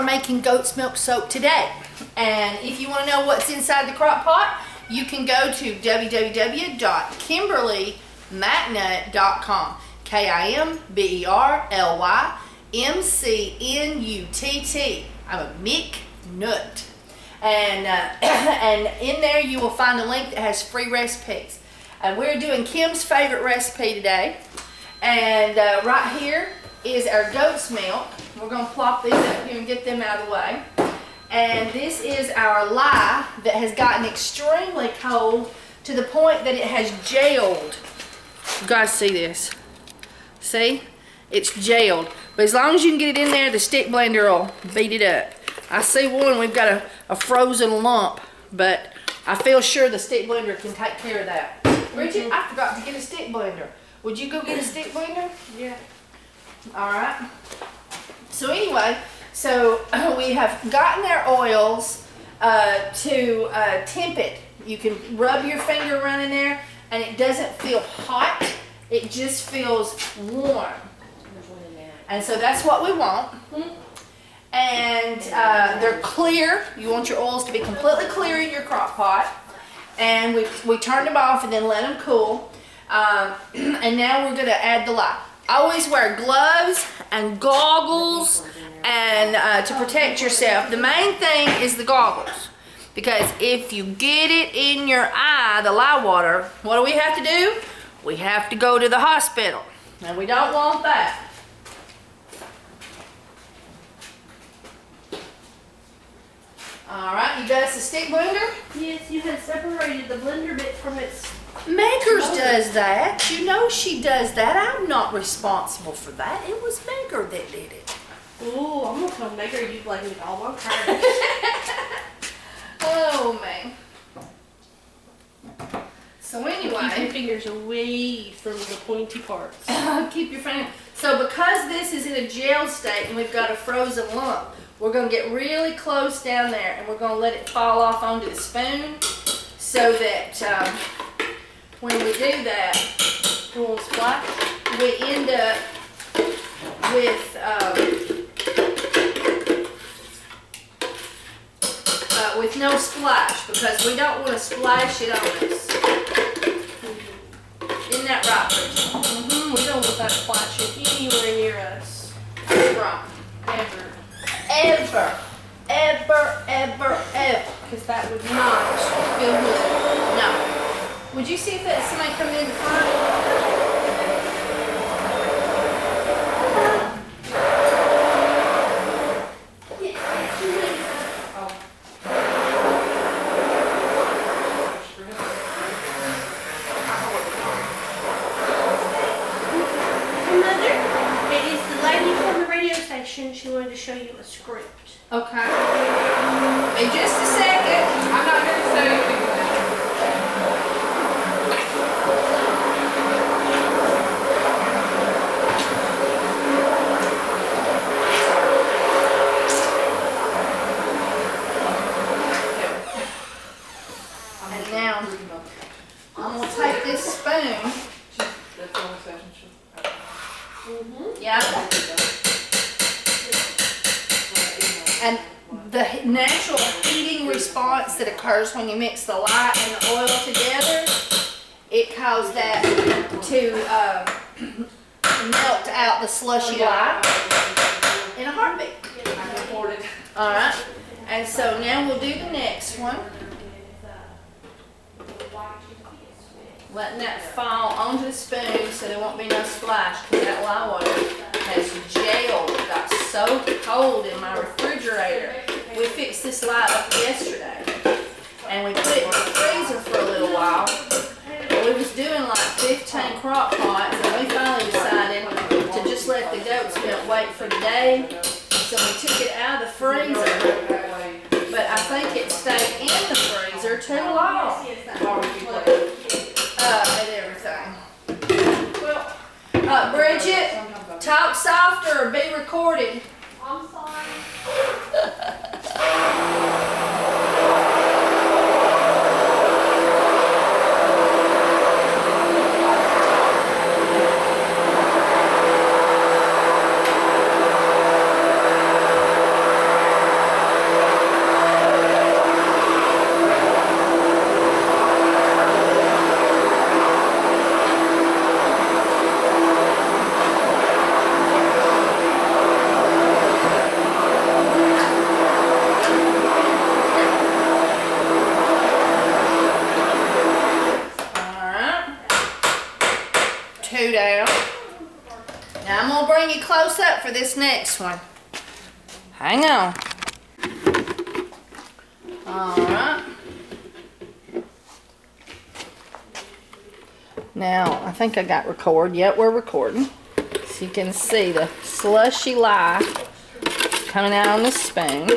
making goat's milk soap today. And if you want to know what's inside the crock pot, you can go to www.kimberlymcnutt.com. KIMBERLYMCNUTT. I'm a McNutt. And in there you will find a link that has free recipes. And we're doing Kim's favorite recipe today. And right here is our goat's milk. We're going to plop these up here and get them out of the way. And this is our lye that has gotten extremely cold to the point that it has jailed. You guys see this? See? It's jailed. But as long as you can get it in there, the stick blender will beat it up. I see one, we've got a frozen lump, but I feel sure the stick blender can take care of that. Bridget, I forgot to get a stick blender. Would you go get a stick blender? Yeah. All right. So anyway, we have gotten our oils to temp it. You can rub your finger around in there and it doesn't feel hot. It just feels warm. And so that's what we want. And they're clear. You want your oils to be completely clear in your crock pot. And we turned them off and then let them cool. And now we're going to add the lye. Always wear gloves and goggles and to protect yourself. The main thing is the goggles. Because if you get it in your eye, the lye water, what do we have to do? We have to go to the hospital. And we don't want that. All right, you got us a stick blender? Yes, you had separated the blender bit from its... Meggers does that. You know she does that. I'm not responsible for that. It was Megger that did it. Ooh, I'm gonna tell Megger you blame it all on her. Oh, man. So anyway. Keep your fingers away from the pointy parts. Keep your finger. So because this is in a gel state and we've got a frozen lump, we're going to get really close down there and we're going to let it fall off onto the spoon so that when we do that, Little splash. we end up with no splash because we don't want to splash it on us. Isn't that right, Bridget? We don't want that splashing anywhere near us. Right. Ever. Ever. Ever, ever, ever. Because that would not feel good. No. Would you see if that somebody coming in the front? Mother, it is the lady from the radio station. She wanted to show you a script. Okay. In just a second. I'm not going to say anything. And now, I'm going to take this spoon. That's the only session she'll Yeah. And the natural heating response that occurs when you mix the lye and the oil together, it causes that to melt out the slushy lye in a heartbeat. I can afford it. All right. And so now we'll do the next one. Letting that fall onto the spoon so there won't be no splash because that lye water has jailed. It got so cold in my refrigerator. We fixed this lye up yesterday and we put it in the freezer for a little while. We was doing like 15 crock pots and we finally decided to just let the goat's milk wait for the day. So we took it out of the freezer, but I think it stayed in the freezer too long. And everything. Well, Bridget, talk softer or be recorded. I'm sorry. two down. Now I'm gonna bring you close up for this next one. Hang on. All right. Now, I think I got record. Yep, we're recording. So you can see the slushy lye coming out on the spoon.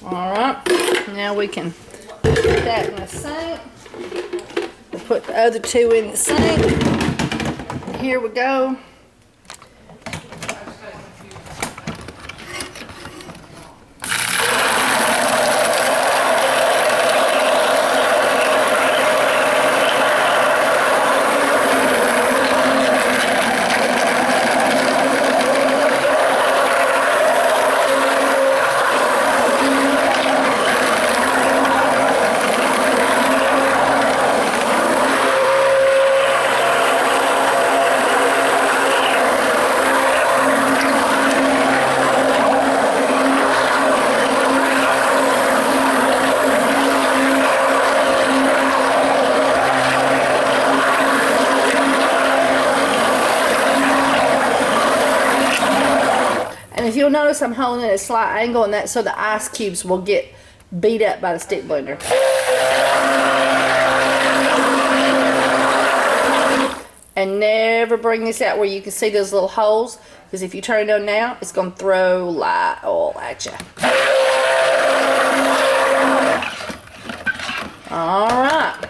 Alright, now we can put that in the sink. We'll put the other two in the sink. Here we go. If you'll notice, I'm holding it at a slight angle, and that's so the ice cubes will get beat up by the stick blender. And never bring this out where you can see those little holes, because if you turn it on now, it's going to throw light oil at you. All right.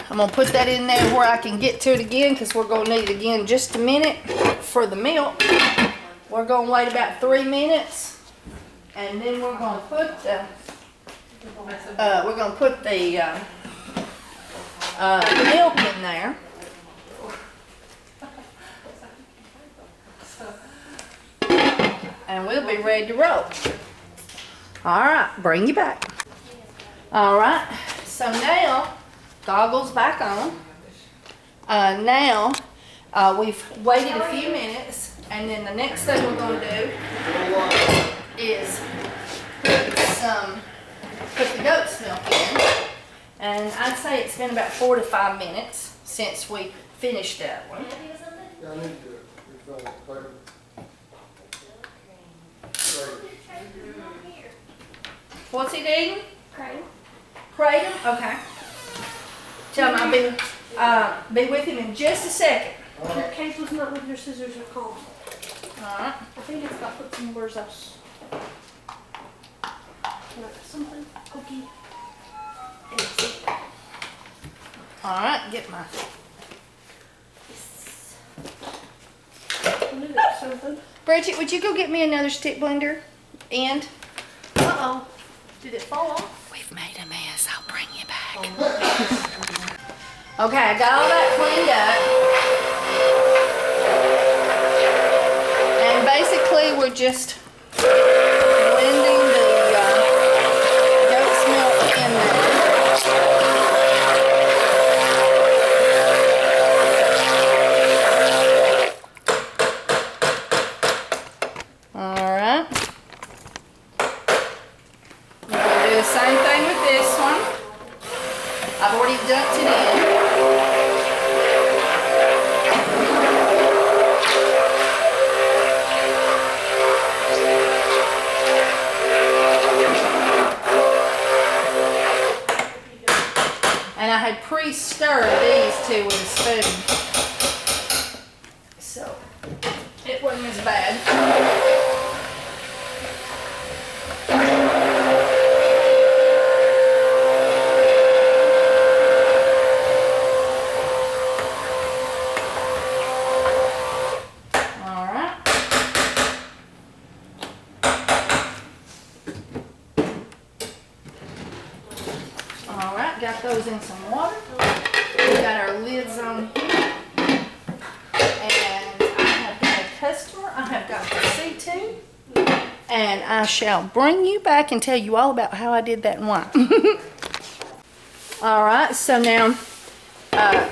I'm going to put that in there where I can get to it again, because we're going to need it again in just a minute for the milk. We're going to wait about 3 minutes, and then we're going to put the milk in there. And we'll be ready to roll. All right, bring you back. All right, so now goggles back on. Now we've waited a few minutes, and then the next thing we're going to do is put the goat's milk in. And I'd say it's been about 4 to 5 minutes since we finished that one. Yeah, I need to refill it. What's he doing? Craig. Kratom? Okay. Tell him I'll be with him in just a second. Your case was not with your scissors or comb. Alright. I think it's got put somewhere else. Like something cookie. Alright, get my... I knew that was something. Bridget, would you go get me another stick blender? And? Uh-oh. Did it fall off? We've made a mess. I'll bring you back. Okay, I got all that cleaned up. And basically we're just blending the goat's milk in there. Alright. We're going to do the same thing with this one. I've already dumped it in. And I had pre-stirred these two with a spoon. So it wasn't as bad. got those in some water. We got our lids on here. And I have got a customer I have got to see to. And I shall bring you back and tell you all about how I did that and why. All right, so now,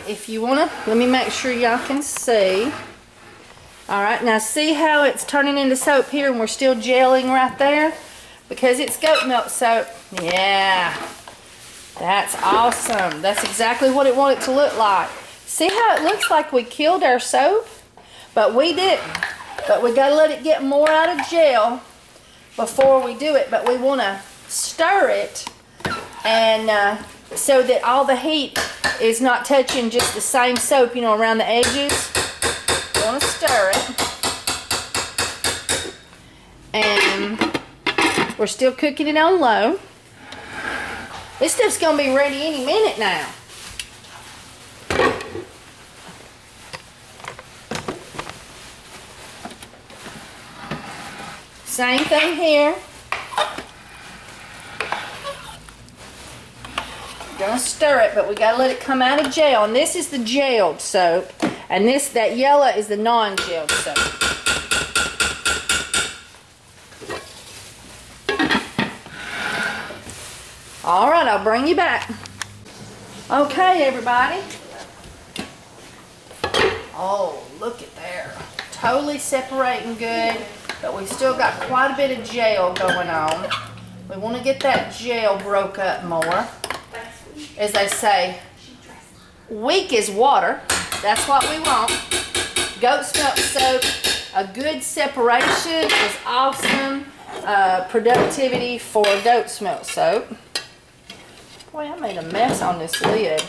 if you wanna, let me make sure y'all can see. All right, now see how it's turning into soap here and we're still gelling right there? Because it's goat milk soap. Yeah, that's awesome. That's exactly what it wanted to look like. See how it looks like we killed our soap? But we didn't. But we gotta let it get more out of gel before we do it. But we wanna stir it and so that all the heat is not touching just the same soap, you know, around the edges. You wanna stir it. And we're still cooking it on low. This stuff's gonna be ready any minute now. Same thing here. Gonna stir it, but we gotta let it come out of gel. And this is the gelled soap, and that yellow is the non-gelled soap. All right, I'll bring you back. Okay, everybody. Oh, look at there. Totally separating good, but we've still got quite a bit of gel going on. We want to get that gel broke up more. As they say, weak as water. That's what we want. Goat's milk soap, a good separation is awesome. Productivity for goat's milk soap. Boy, I made a mess on this lid.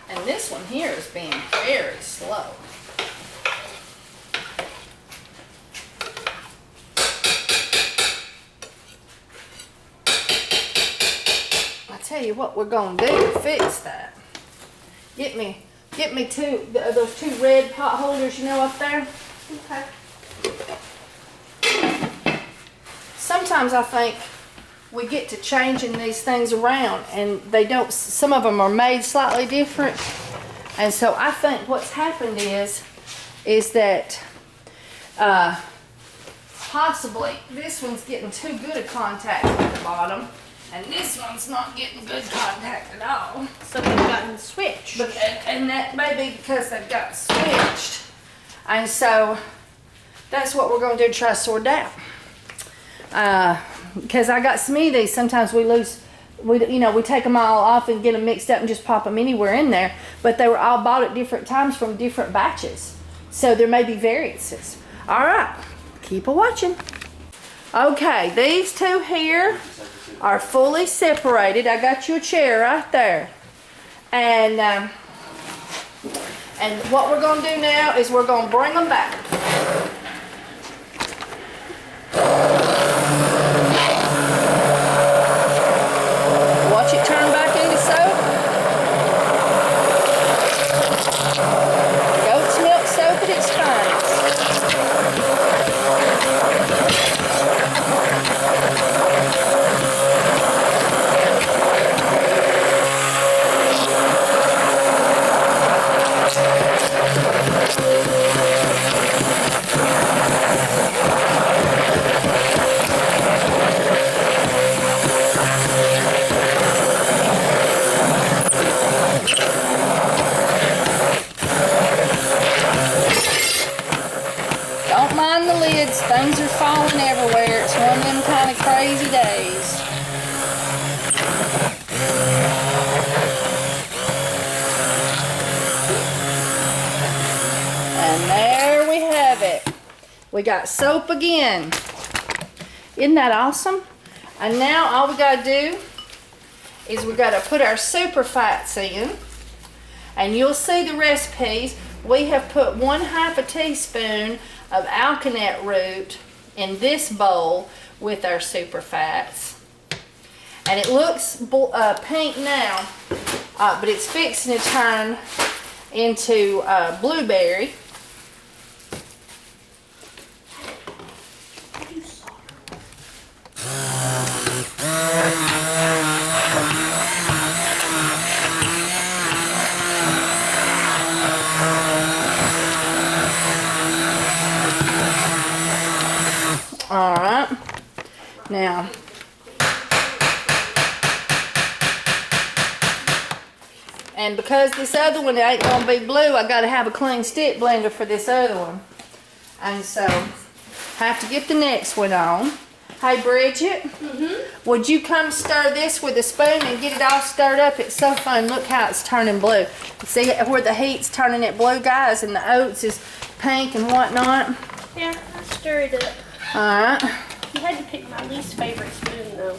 And this one here is being very slow. I tell you what we're gonna do to fix that. Get me those two red pot holders, you know, up there. Okay. Sometimes I think we get to changing these things around and they don't, some of them are made slightly different. And so I think what's happened is that possibly this one's getting too good a contact with the bottom and this one's not getting good contact at all. So they've gotten switched. But, and that may be because they've got switched. And so that's what we're going to do to try to sort out. Because I got some of these, sometimes we take them all off and get them mixed up and just pop them anywhere in there. But they were all bought at different times from different batches. So there may be variances. All right, keep watching. Okay, these two here are fully separated. I got you a chair right there. And what we're going to do now is we're going to bring them back. Watch it turn back into soap. Goat's milk soap at its finest. Don't mind the lids, things are falling everywhere. It's one of them kind of crazy days. And there we have it. We got soap again. Isn't that awesome? And now all we gotta do is we gotta put our super fats in. And you'll see the recipes. we have put 1/2 teaspoon of alkanet root in this bowl with our super fats. And it looks pink now, but it's fixing to turn into blueberry. All right, now and because this other one ain't gonna be blue, I gotta have a clean stick blender for this other one, and so have to get the next one on. Hey Bridget, would you come stir this with a spoon and get it all stirred up? It's so fun. Look how it's turning blue. See where the heat's turning it blue, guys, and the oats is pink and whatnot. Yeah, I stir it up. Alright. You had to pick my least favorite spoon though.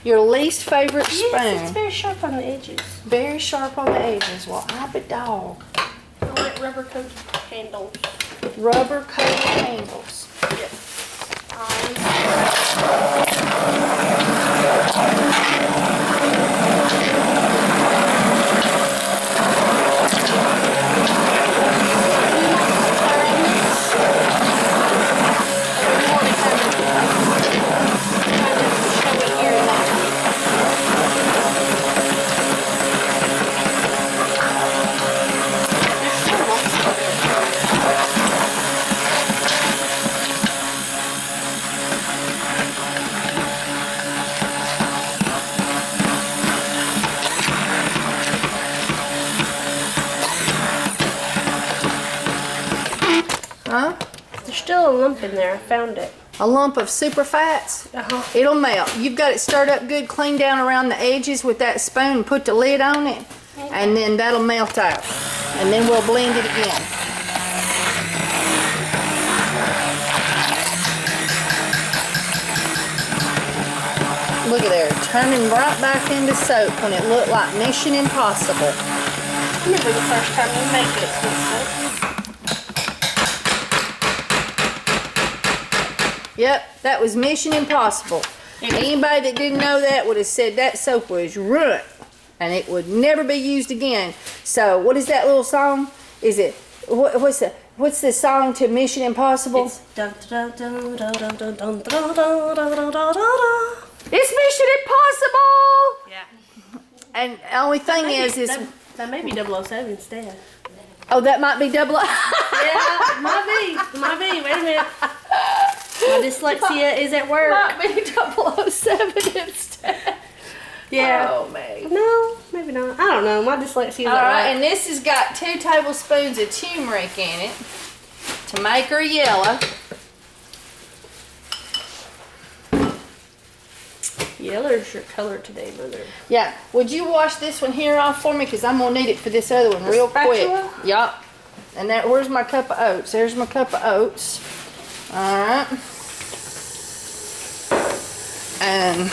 Your least favorite spoon? Yes, it's very sharp on the edges. Very sharp on the edges. Well, I be dog. I like rubber coated handles. Rubber coated handles. Yes. Huh? There's still a lump in there. I found it. A lump of super fats? Uh-huh. It'll melt. You've got it stirred up good, clean down around the edges with that spoon. Put the lid on it, and then that'll melt out. And then we'll blend it again. Look at there, turning right back into soap when it looked like Mission Impossible. Remember the first time we made this with Yep, that was Mission Impossible. Anybody that didn't know that would have said that soap was ruined and it would never be used again. So what is that little song? Is it what's the song to Mission Impossible? It's dun dun dun dun dun dun dun dun dun dun dun dun. It's Mission Impossible. Yeah. And the only thing is that may be 007 instead. oh, that might be double. Yeah, might be. Might be. Wait a minute. My dyslexia is at work. Might be 007 instead. Yeah. Oh man. No, maybe not. I don't know. My dyslexia is All at right, work. and this has got 2 tablespoons of turmeric in it to make her yellow. Yellow's your color today, Mother. Yeah. Would you wash this one here off for me? Because I'm going to need it for this other one real quick. spatula? Yup. And that, where's my cup of oats? There's my cup of oats. Alright. And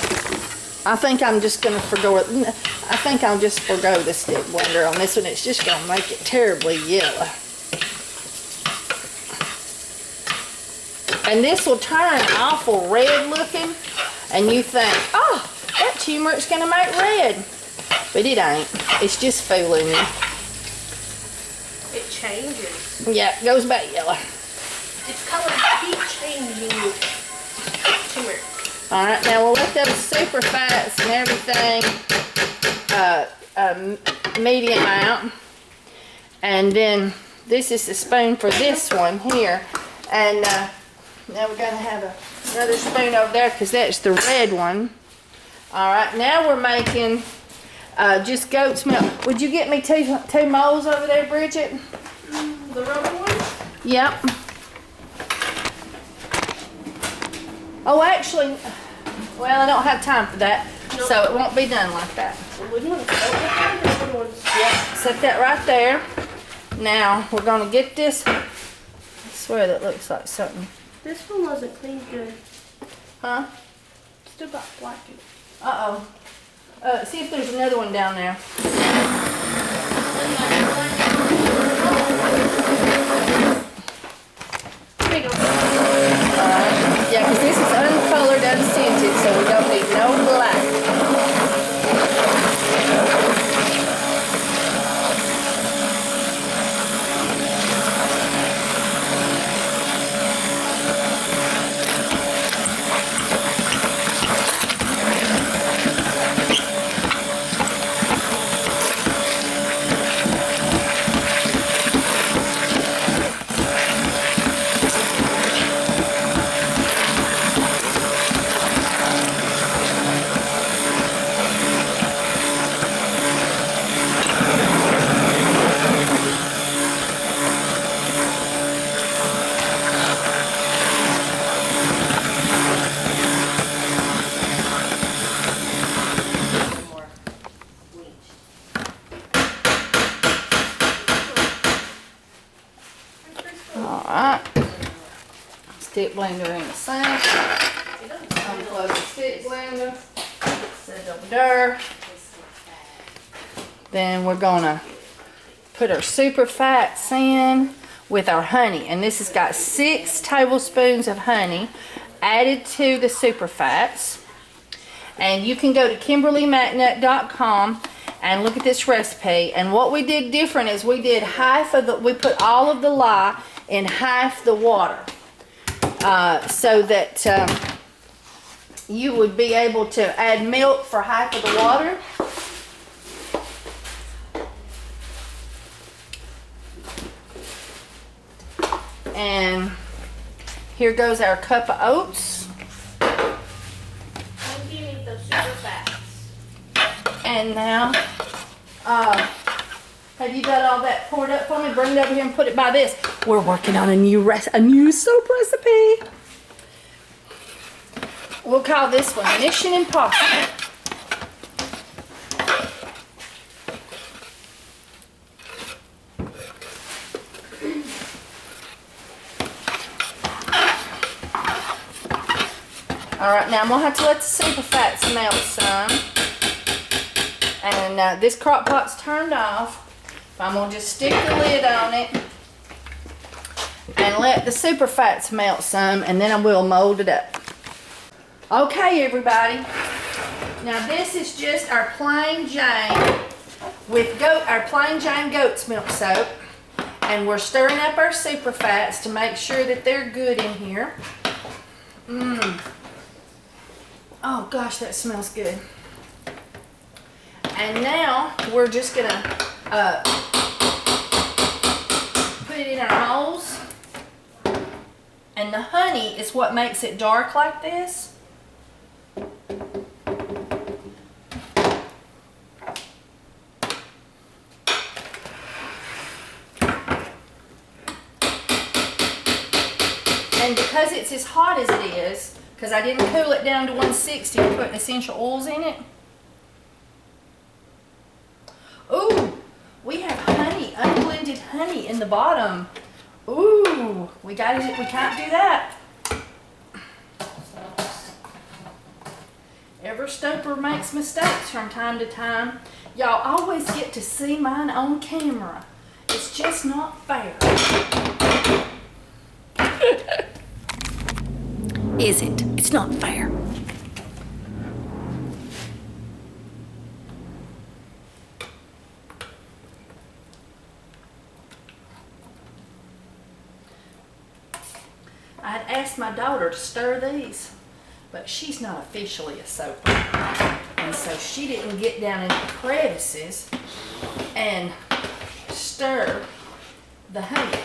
I think I'm just going to I'll just forgo the stick blender on this one. It's just going to make it terribly yellow. And this will turn awful red looking. And you think, oh, that turmeric's gonna make red. But it ain't. It's just fooling you. It changes. Yeah, it goes back yellow. Its color keeps changing. Turmeric. Alright, now we'll let those super fats and everything medium out. And then this is the spoon for this one here. And now we're gonna have another spoon over there because that's the red one. Alright, now we're making just goat's milk. Would you get me two molds over there, Bridget? The rubber ones? Yep. Oh, actually, well, I don't have time for that, Nope. so it won't be done like that. The wooden ones. The wooden ones. Yep, set that right there. Now, we're gonna get this. I swear that looks like something. This one wasn't cleaned good. Huh? Still got black in it. Uh-oh. See if there's another one down there. stick blender in the sink. Unplug the stick blender. Set it over there. Then we're gonna put our super fats in with our honey. And this has got 6 tablespoons of honey added to the super fats. And you can go to KimberlyMcNutt.com and look at this recipe. And what we did different is we put all of the lye in half the water. So that you would be able to add milk for half of the water. And here goes our cup of oats. I'm giving those super fats. And now, have you got all that poured up for me? Bring it over here and put it by this. We're working on a new soap recipe. We'll call this one Mission Impossible. Alright, now I'm going to have to let the super fats melt some. And this crock pot's turned off. I'm going to just stick the lid on it and let the super fats melt some, and then I will mold it up. Okay, everybody. Now this is just our plain Jane with our plain Jane goat's milk soap. And we're stirring up our super fats to make sure that they're good in here. Oh gosh, that smells good. And now we're just gonna put it in our molds. And the honey is what makes it dark like this. And because it's as hot as it is, because I didn't cool it down to 160 and putting essential oils in it. Ooh, we have honey, unblended honey in the bottom. Ooh, we can't do that. Every stoper makes mistakes from time to time. Y'all always get to see mine on camera. It's just not fair. Is it? It's not fair. I had asked my daughter to stir these, but she's not officially a soaper. And so she didn't get down in the crevices and stir the honey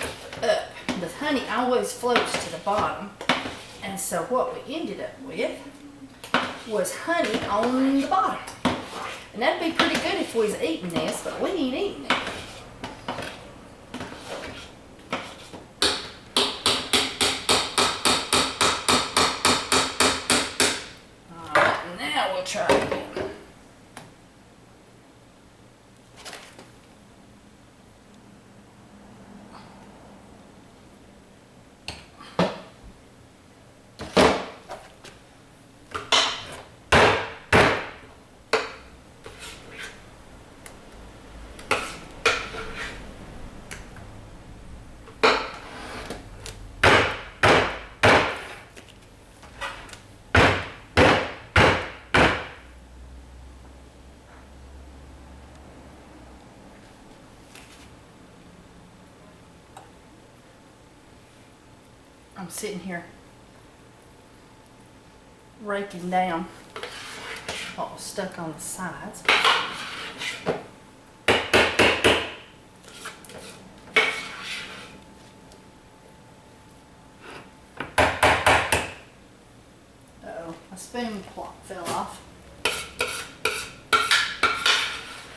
up. The honey always floats to the bottom. And so what we ended up with was honey on the bottom. And that'd be pretty good if we was eating this, but we ain't eating it. Alright, now we'll try it again. I'm sitting here raking down what was stuck on the sides. Uh-oh, my spoon fell off.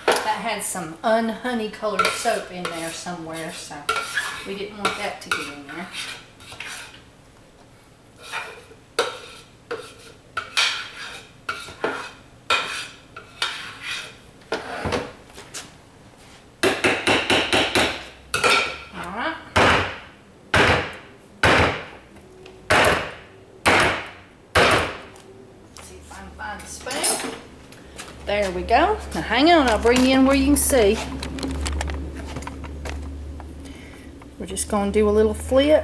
That had some unhoney colored soap in there somewhere, so we didn't want that to get in there. There we go. Now hang on, I'll bring you in where you can see. We're just gonna do a little flip.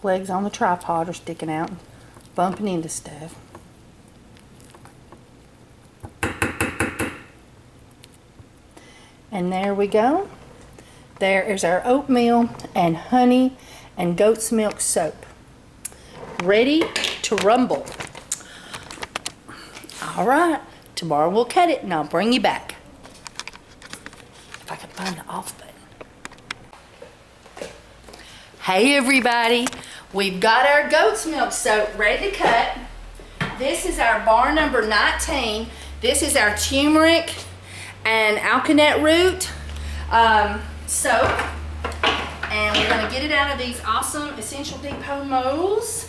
Legs on the tripod are sticking out, bumping into stuff. And there we go. There is our oatmeal and honey and goat's milk soap. Ready to rumble. All right, tomorrow we'll cut it and I'll bring you back. If I can find the off button. Hey everybody, we've got our goat's milk soap ready to cut. This is our bar number 19. This is our turmeric and alkanet root soap. And we're gonna get it out of these awesome Essential Depot molds.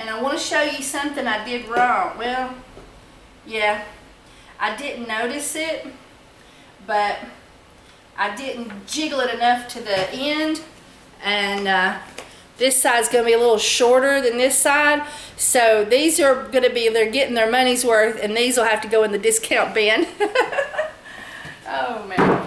And I want to show you something I did wrong. Well, yeah, I didn't notice it, but I didn't jiggle it enough to the end. And this side's going to be a little shorter than this side. So these are going to be, they're getting their money's worth, and these will have to go in the discount bin. Oh, man.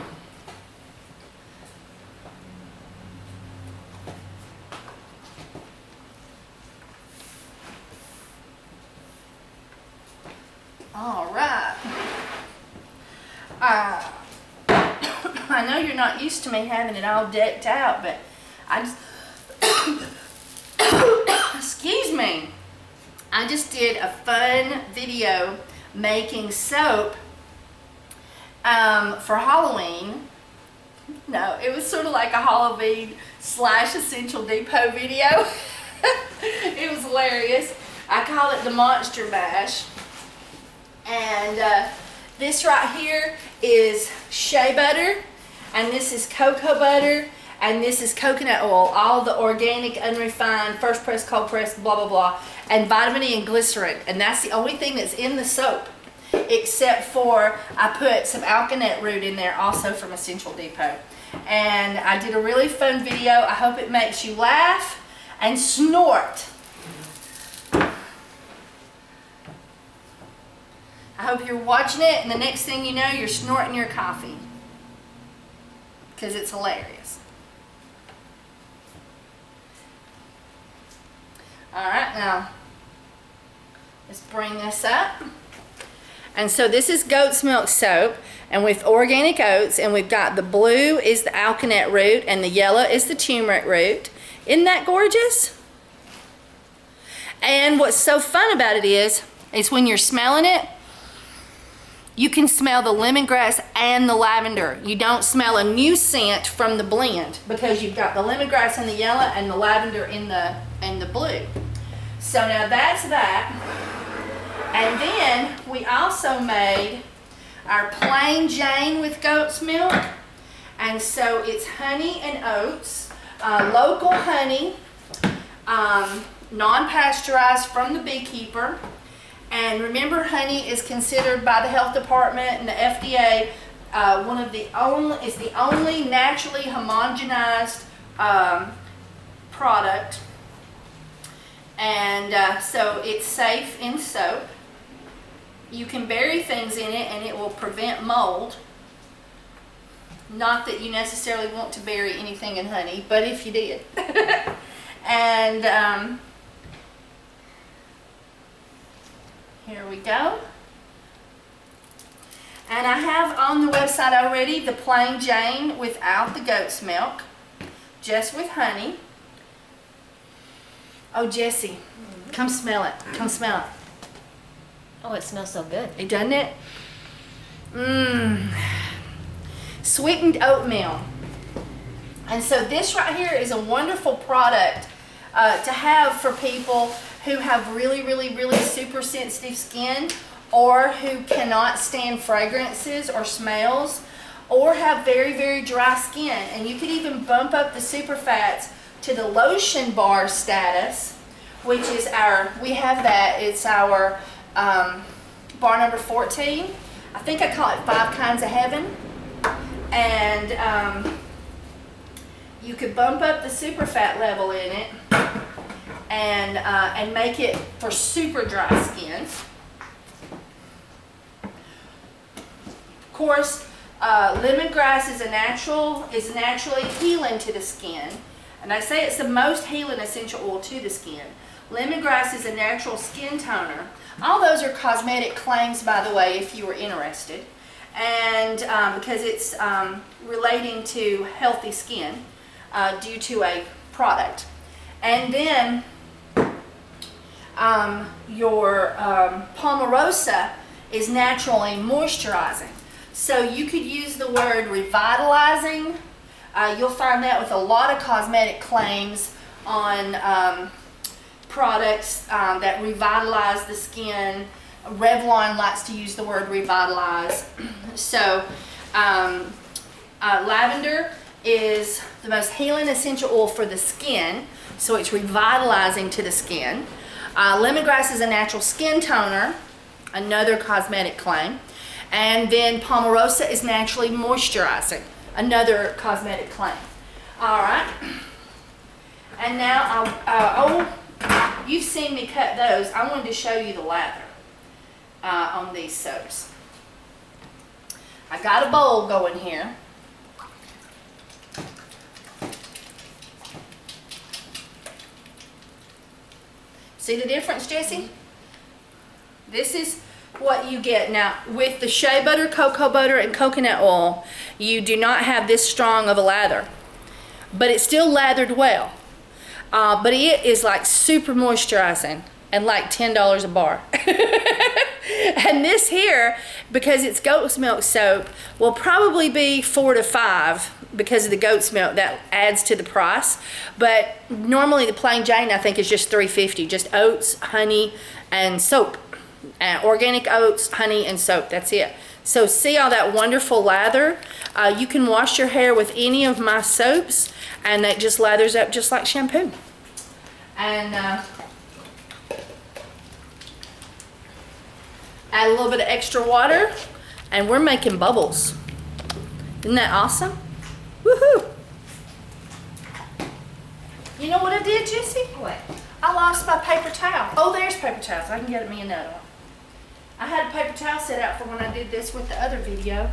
All right. I know you're not used to me having it all decked out, but I just, excuse me. I just did a fun video making soap for Halloween. No, it was sort of like a Halloween / Essential Depot video. It was hilarious. I call it the Monster Mash. And this right here is shea butter, and this is cocoa butter, and this is coconut oil, all the organic, unrefined, first press, cold press, blah, blah, blah, and vitamin E and glycerin. And that's the only thing that's in the soap, except for I put some alkanet root in there also from Essential Depot. And I did a really fun video. I hope it makes you laugh and snort. I hope you're watching it, and the next thing you know, you're snorting your coffee. Because it's hilarious. Alright, now, let's bring this up. And so this is goat's milk soap, and with organic oats, and we've got the blue is the alkanet root, and the yellow is the turmeric root. Isn't that gorgeous? And what's so fun about it is when you're smelling it, you can smell the lemongrass and the lavender. You don't smell a new scent from the blend because you've got the lemongrass in the yellow and the lavender in the blue. So now that's that. And then we also made our plain Jane with goat's milk. And so it's honey and oats, local honey, non-pasteurized from the beekeeper. And remember, honey is considered by the health department and the FDA is the only naturally homogenized product. And so it's safe in soap. You can bury things in it and it will prevent mold. Not that you necessarily want to bury anything in honey, but if you did. And here we go. And I have on the website already the plain Jane without the goat's milk, just with honey. Oh, Jessie, come smell it. Come smell it. Oh, it smells so good. Doesn't it? Mmm. Sweetened oatmeal. And so this right here is a wonderful product to have for people who have really, really, really super sensitive skin, or who cannot stand fragrances or smells, or have very, very dry skin. And you could even bump up the super fats to the lotion bar status, which is we have that, it's our bar number 14. I think I call it 5 Kinds of Heaven. And you could bump up the super fat level in it and make it for super dry skin. Of course, lemongrass is naturally healing to the skin, and I say it's the most healing essential oil to the skin. Lemongrass is a natural skin toner. All those are cosmetic claims, by the way, if you were interested, and because it's relating to healthy skin due to a product. And then your Palmarosa is naturally moisturizing. So you could use the word revitalizing. You'll find that with a lot of cosmetic claims on products that revitalize the skin. Revlon likes to use the word revitalize. So lavender is the most healing essential oil for the skin, so it's revitalizing to the skin. Lemongrass is a natural skin toner, another cosmetic claim. And then Palmarosa is naturally moisturizing, another cosmetic claim. All right. And now, you've seen me cut those. I wanted to show you the lather on these soaps. I got a bowl going here. See the difference, Jessie? This is what you get. Now, with the shea butter, cocoa butter, and coconut oil, you do not have this strong of a lather. But it's still lathered well. But it is like super moisturizing and like $10 a bar. And this here, because it's goat's milk soap, will probably be $4 to $5 because of the goat's milk. That adds to the price. But normally the plain Jane, I think, is just $3.50. Just oats, honey, and soap. Organic oats, honey, and soap. That's it. So see all that wonderful lather? You can wash your hair with any of my soaps, and that just lathers up just like shampoo. And add a little bit of extra water, and we're making bubbles. Isn't that awesome? Woohoo! You know what I did, Jessie? What? I lost my paper towel. Oh, there's paper towels. I can get me another one. I had a paper towel set out for when I did this with the other video.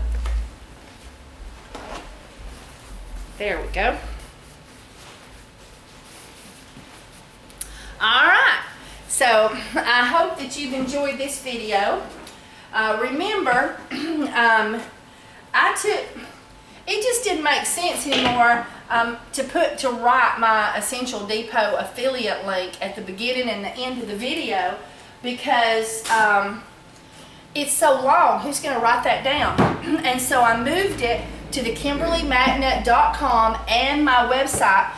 There we go. All right. So I hope that you've enjoyed this video. Remember, it just didn't make sense anymore to write my Essential Depot affiliate link at the beginning and the end of the video, because it's so long. Who's going to write that down? And so I moved it to the KimberlyMagnet.com and my website,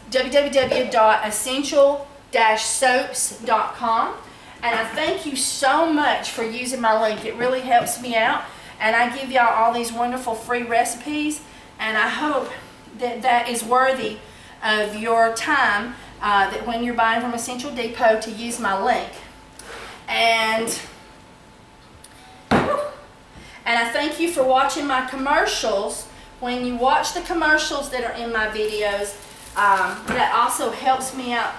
www.essential-soaps.com. And I thank you so much for using my link. It really helps me out. And I give y'all all these wonderful free recipes. And I hope that that is worthy of your time, that when you're buying from Essential Depot, to use my link. And I thank you for watching my commercials. When you watch the commercials that are in my videos, that also helps me out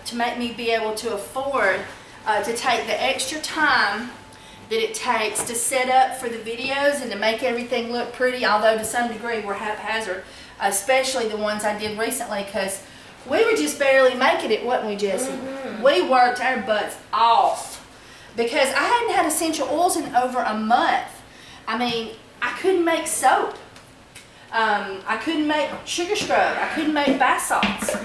to make me be able to afford to take the extra time that it takes to set up for the videos and to make everything look pretty, although to some degree we're haphazard, especially the ones I did recently, because we were just barely making it, wasn't we, Jessie? Mm-hmm. We worked our butts off because I hadn't had essential oils in over a month. I mean, I couldn't make soap. I couldn't make sugar scrub. I couldn't make bath salts.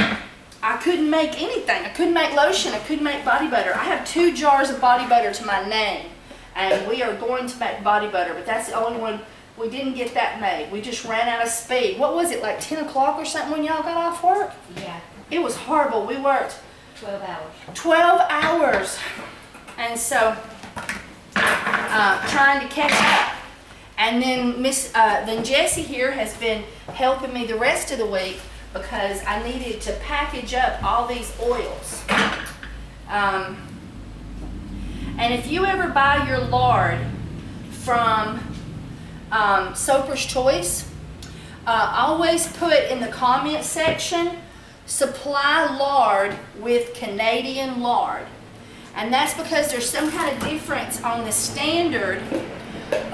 I couldn't make anything. I couldn't make lotion. I couldn't make body butter. I have 2 jars of body butter to my name, and we are going to make body butter, but that's the only one we didn't get that made. We just ran out of speed. What was it, like 10 o'clock or something when y'all got off work? Yeah, It was horrible. We worked 12 hours. 12 hours. And so, trying to catch up. And then then Jessie here has been helping me the rest of the week because I needed to package up all these oils. And if you ever buy your lard from Soper's Choice, always put in the comment section, supply lard with Canadian lard. And that's because there's some kind of difference on the standard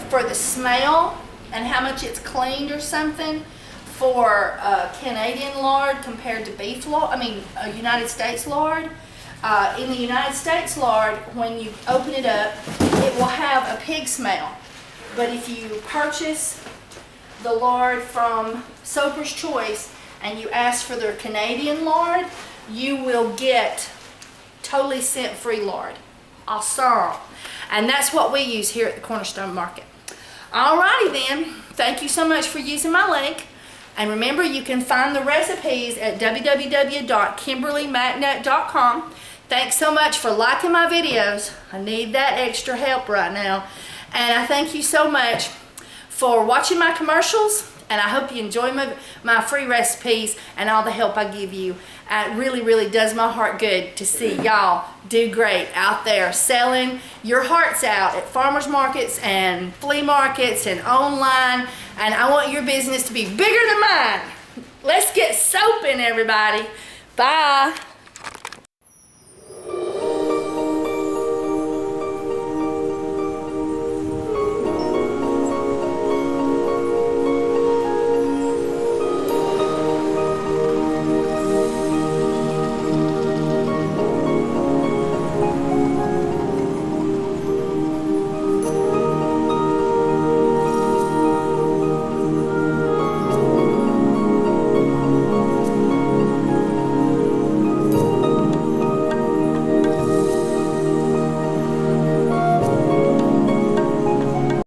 for the smell and how much it's cleaned or something for Canadian lard compared to beef lard, United States lard. In the United States lard, when you open it up, it will have a pig smell. But if you purchase the lard from Soper's Choice and you ask for their Canadian lard, you will get totally scent-free lard. Awesome. And that's what we use here at the Cornerstone Market. Alrighty then, thank you so much for using my link. And remember, you can find the recipes at www.kimberlymacnut.com. Thanks so much for liking my videos. I need that extra help right now. And I thank you so much for watching my commercials. And I hope you enjoy my free recipes and all the help I give you. It really, really does my heart good to see y'all do great out there selling your hearts out at farmers markets and flea markets and online. And I want your business to be bigger than mine. Let's get soaping, everybody. Bye.